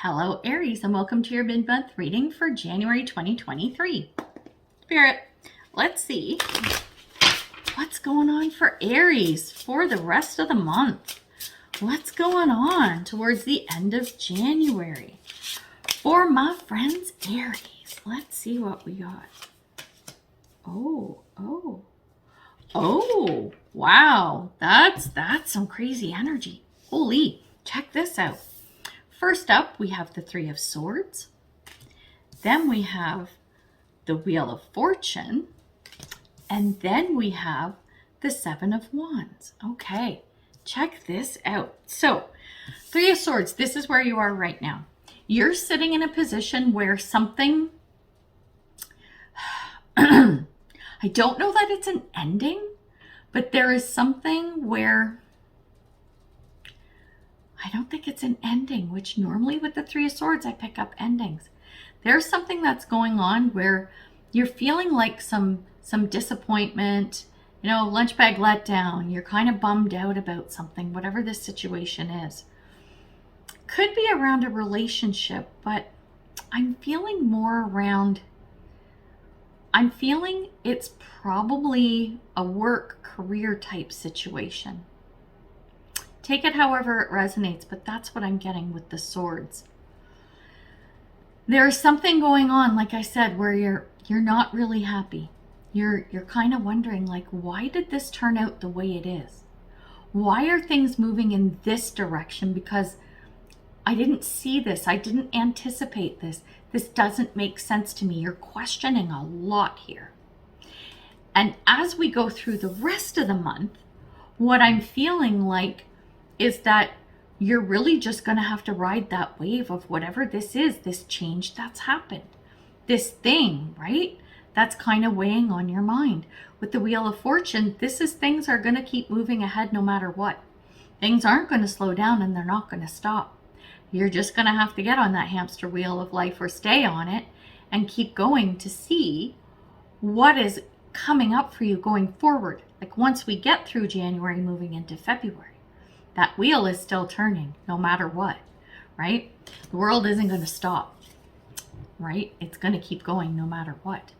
Hello, Aries, and welcome to your mid-month reading for January 2023. Spirit, let's see what's going on for Aries for the rest of the month. What's going on towards the end of January for my friends Aries? Let's see what we got. Oh, wow. That's some crazy energy. Holy, check this out. First up, we have the Three of Swords. Then we have the Wheel of Fortune. And then we have the Seven of Wands. Okay, check this out. So, Three of Swords, this is where you are right now. You're sitting in a position where something, I don't know that it's an ending, but there is something where I don't think it's an ending, which normally with the Three of Swords, I pick up endings. There's something that's going on where you're feeling like some disappointment, lunch bag letdown. You're kind of bummed out about something, whatever this situation is. Could be around a relationship, but I'm feeling more around, I'm feeling it's probably a work career type situation. Take it however it resonates, but that's what I'm getting with the swords. There's something going on, like I said, where you're not really happy. You're kind of wondering, like, why did this turn out the way it is? Why are things moving in this direction? Because I didn't see this. I didn't anticipate this. This doesn't make sense to me. You're questioning a lot here. And as we go through the rest of the month, what I'm feeling like is that you're really just going to have to ride that wave of whatever this is, this change that's happened, this thing, right? That's kind of weighing on your mind. With the Wheel of Fortune, this is things are going to keep moving ahead no matter what. Things aren't going to slow down and they're not going to stop. You're just going to have to get on that hamster wheel of life or stay on it and keep going to see what is coming up for you going forward. Like once we get through January, moving into February. That wheel is still turning no matter what, right? The world isn't going to stop, right? It's going to keep going no matter what.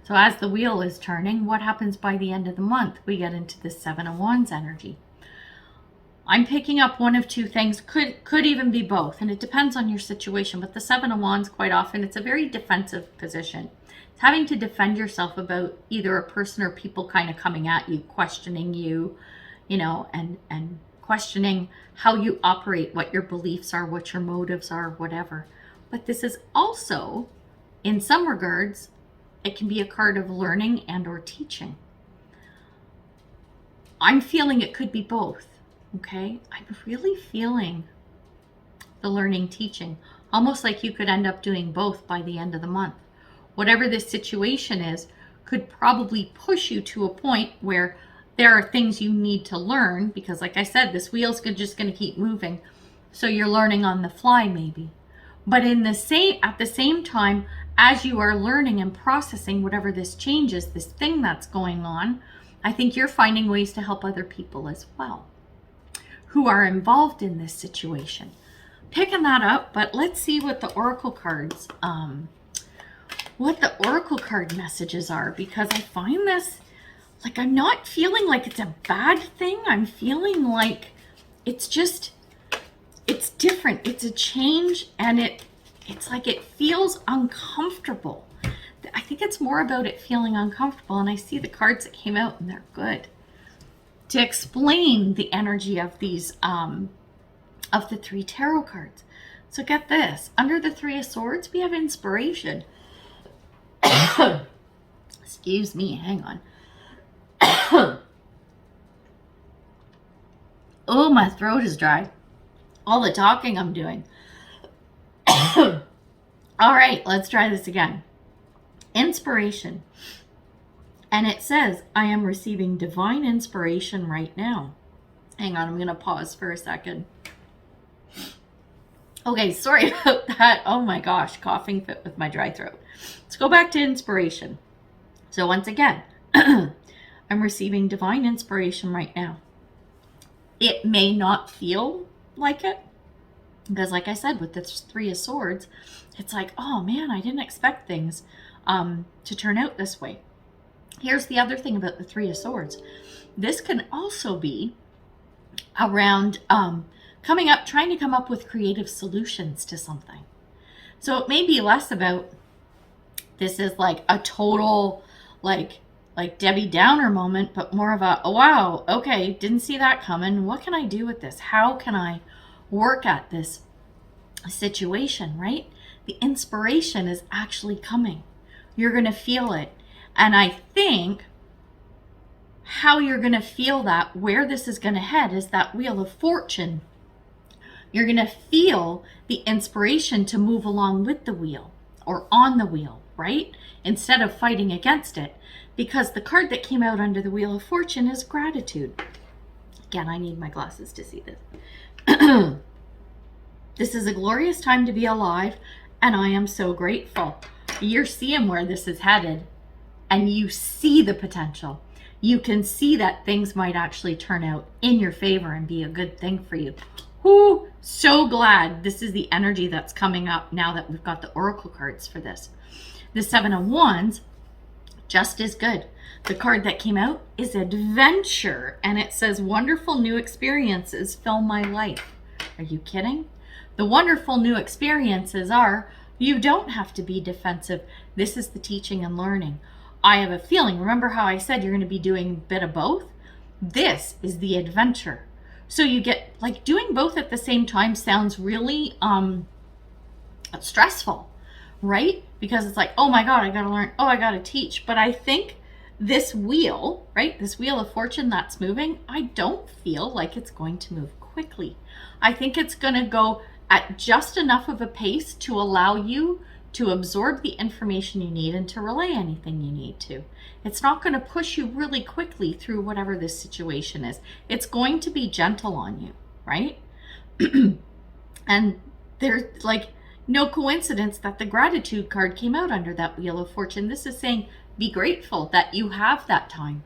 So as the wheel is turning, what happens by the end of the month? We get into the Seven of Wands energy. I'm picking up one of two things, could even be both, and it depends on your situation. But the Seven of Wands, quite often, it's a very defensive position. It's having to defend yourself about either a person or people kind of coming at you, questioning you, and questioning how you operate, what your beliefs are, what your motives are, whatever. But this is also, in some regards, it can be a card of learning and or teaching. I'm feeling it could be both, okay? I'm really feeling the learning teaching, almost like you could end up doing both by the end of the month. Whatever this situation is could probably push you to a point where there are things you need to learn because, like I said, this wheel's just going to keep moving. So you're learning on the fly maybe. But at the same time, as you are learning and processing whatever this change is, this thing that's going on, I think you're finding ways to help other people as well who are involved in this situation. Picking that up, but let's see what the oracle cards, what the oracle card messages are, because I find this, like, I'm not feeling like it's a bad thing. I'm feeling like it's different. It's a change, and it's like it feels uncomfortable. I think it's more about it feeling uncomfortable, and I see the cards that came out, and they're good to explain the energy of these, of the three tarot cards. So get this. Under the Three of Swords, we have inspiration. Excuse me, hang on. Oh, my throat is dry. All the talking I'm doing. All right, let's try this again. Inspiration. And it says, I am receiving divine inspiration right now. Hang on, I'm going to pause for a second. Okay, sorry about that. Oh my gosh, coughing fit with my dry throat. Let's go back to inspiration. So once again, I'm receiving divine inspiration right now. It may not feel like it. Because like I said, with the Three of Swords, it's like, oh man, I didn't expect things to turn out this way. Here's the other thing about the Three of Swords. This can also be around coming up, trying to come up with creative solutions to something. So it may be less about, this is like a total like Debbie Downer moment, but more of a, oh, wow, okay, didn't see that coming. What can I do with this? How can I work at this situation, right? The inspiration is actually coming. You're going to feel it. And I think how you're going to feel that, where this is going to head, is that Wheel of Fortune. You're going to feel the inspiration to move along with the wheel or on the wheel, right? Instead of fighting against it. Because the card that came out under the Wheel of Fortune is gratitude. Again, I need my glasses to see this. This is a glorious time to be alive, and I am so grateful. You're seeing where this is headed, and you see the potential. You can see that things might actually turn out in your favor and be a good thing for you. Whoo, so glad this is the energy that's coming up now that we've got the oracle cards for this. The Seven of Wands, just as good. The card that came out is Adventure, and it says wonderful new experiences fill my life. Are you kidding? The wonderful new experiences are, you don't have to be defensive. This is the teaching and learning. I have a feeling, remember how I said you're going to be doing a bit of both? This is the adventure. So you get, like, doing both at the same time sounds really stressful, right? Because it's like, oh my God, I got to learn. Oh, I got to teach. But I think this wheel, right? This Wheel of Fortune that's moving, I don't feel like it's going to move quickly. I think it's going to go at just enough of a pace to allow you to absorb the information you need and to relay anything you need to. It's not going to push you really quickly through whatever this situation is. It's going to be gentle on you, right? And there's like no coincidence that the gratitude card came out under that Wheel of Fortune. This is saying, be grateful that you have that time,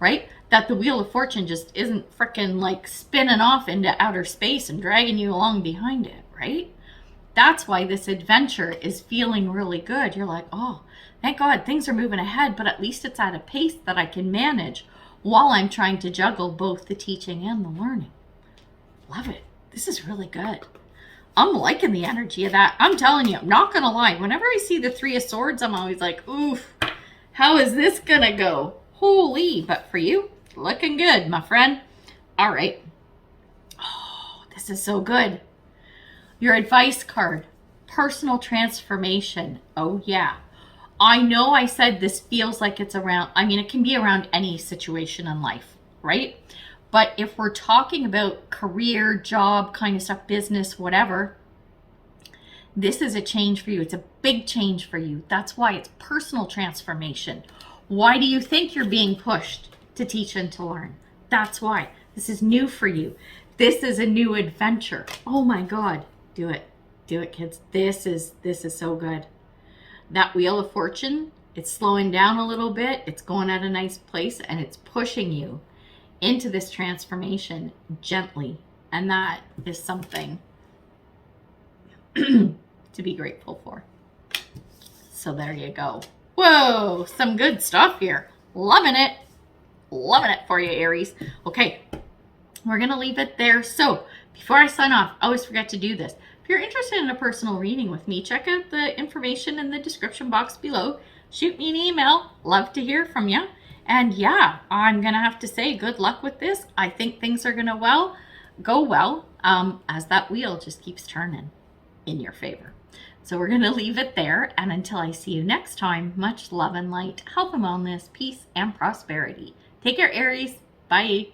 right? That the Wheel of Fortune just isn't freaking like spinning off into outer space and dragging you along behind it, right? That's why this adventure is feeling really good. You're like, oh, thank God things are moving ahead, but at least it's at a pace that I can manage while I'm trying to juggle both the teaching and the learning. Love it. This is really good. I'm liking the energy of that. I'm telling you, I'm not going to lie. Whenever I see the Three of Swords, I'm always like, oof, how is this going to go? Holy, but for you, looking good, my friend. All right. Oh, this is so good. Your advice card, personal transformation. Oh, yeah. I know I said this feels like it's around, I mean, it can be around any situation in life, right? But if we're talking about career, job kind of stuff, business, whatever, this is a change for you. It's a big change for you. That's why it's personal transformation. Why do you think you're being pushed to teach and to learn? That's why. This is new for you. This is a new adventure. Oh my God. Do it. Do it, kids. This is so good. That Wheel of Fortune, it's slowing down a little bit. It's going at a nice place, and it's pushing you into this transformation gently. And that is something to be grateful for. So there you go. Whoa, some good stuff here. Loving it. Loving it for you, Aries. Okay, we're going to leave it there. So before I sign off, I always forget to do this. If you're interested in a personal reading with me, check out the information in the description box below. Shoot me an email. Love to hear from you. And yeah, I'm going to have to say good luck with this. I think things are going to go well as that wheel just keeps turning in your favor. So we're going to leave it there. And until I see you next time, much love and light, health and wellness, peace and prosperity. Take care, Aries. Bye.